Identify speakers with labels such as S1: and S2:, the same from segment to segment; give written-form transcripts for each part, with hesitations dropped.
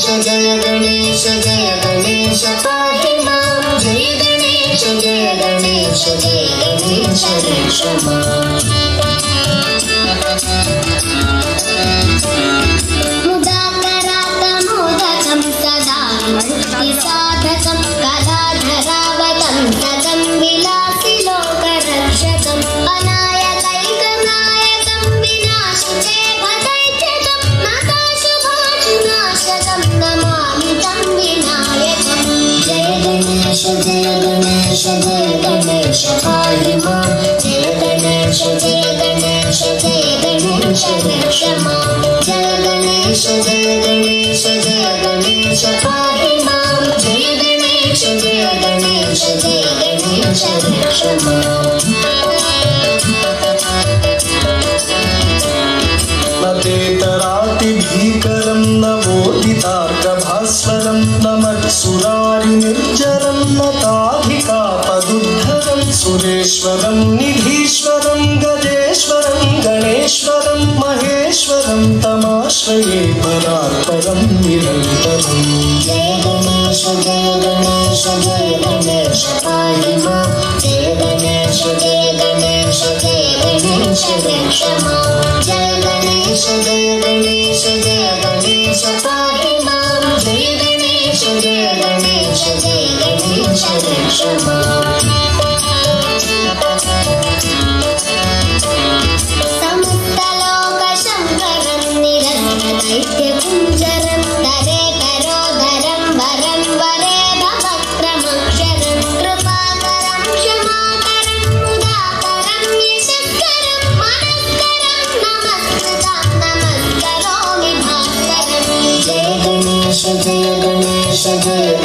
S1: जय गणेश पाहि मां जय गणेश जय गणेश रक्ष मां मुदाकरातमोदकं सदा साधकं कलाधरावतं सदं विलासि लोकरक्षकम् अनायकैकनायकं विनाशिते भदैत्यकं नकाशुभाशुनाशकं नमामि तं विनायकम् जय गणेश पाहि मां जय गणेश रक्ष मां जय गणेश पाहि मां जय गणेश रक्ष मां
S2: नतेतरातिभीकरं नवोदितार्कभास्वरं नमत्सुरारिनिर्जरं नताधिकापदुद्धरं सुरेश्वरं निधीश्वरं गजेश्वरं गणेश्वरं महेश्वरं तमाश्रये परात्परं निरन्तरम्
S1: जय गणेश पाहि मां जय गणेश रक्ष मां जय गणेश पाहि मां जय गणेश रक्ष मां समस्तलोकशङ्करं निरन्तदैत्यकुञ्जरं दरेतरोदरं वरं वरेभवक्त्रमक्षरं कृपाकरं क्षमाकरं मुदाकरं यशस्करं मनस्करं नमस्करोमि भास्करं जय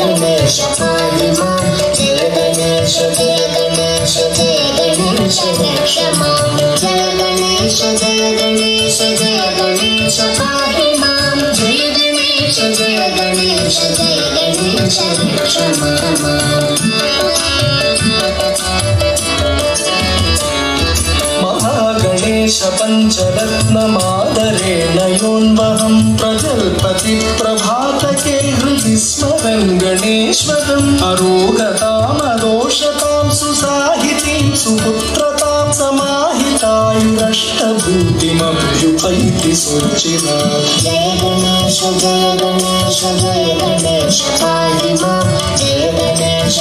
S1: गणेश पाहि मां जय गणेश रक्ष मां जय गणेश पाहि मां जय गणेश रक्ष मां
S2: महागणेश पञ्चरत्नमादरेण योन्वहं प्रजल्पति प्रभातके हृदि स्मरन् गणेश्वरम् अरोगतामदोषतां सुसाहितीं सुपुत्रतां समाहितायुरष्टभूतिमभ्युपैति सुचिरा
S1: जय गणेश पाहि मां जय गणेश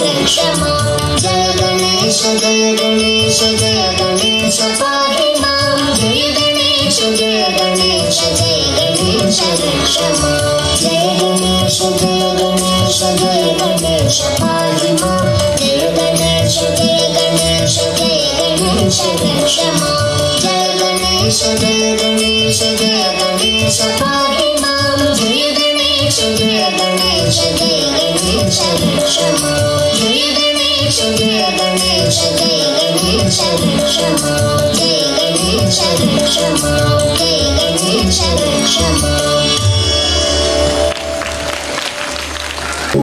S1: रक्ष मां जय गणेश पाहि मां जय गणेश रक्ष मां जय गणेश पाहि मां जय गणेश रक्ष मां जय गणेश पाहि मां जय गणेश रक्ष मां जय गणेश रक्ष मां जय गणेश रक्ष मां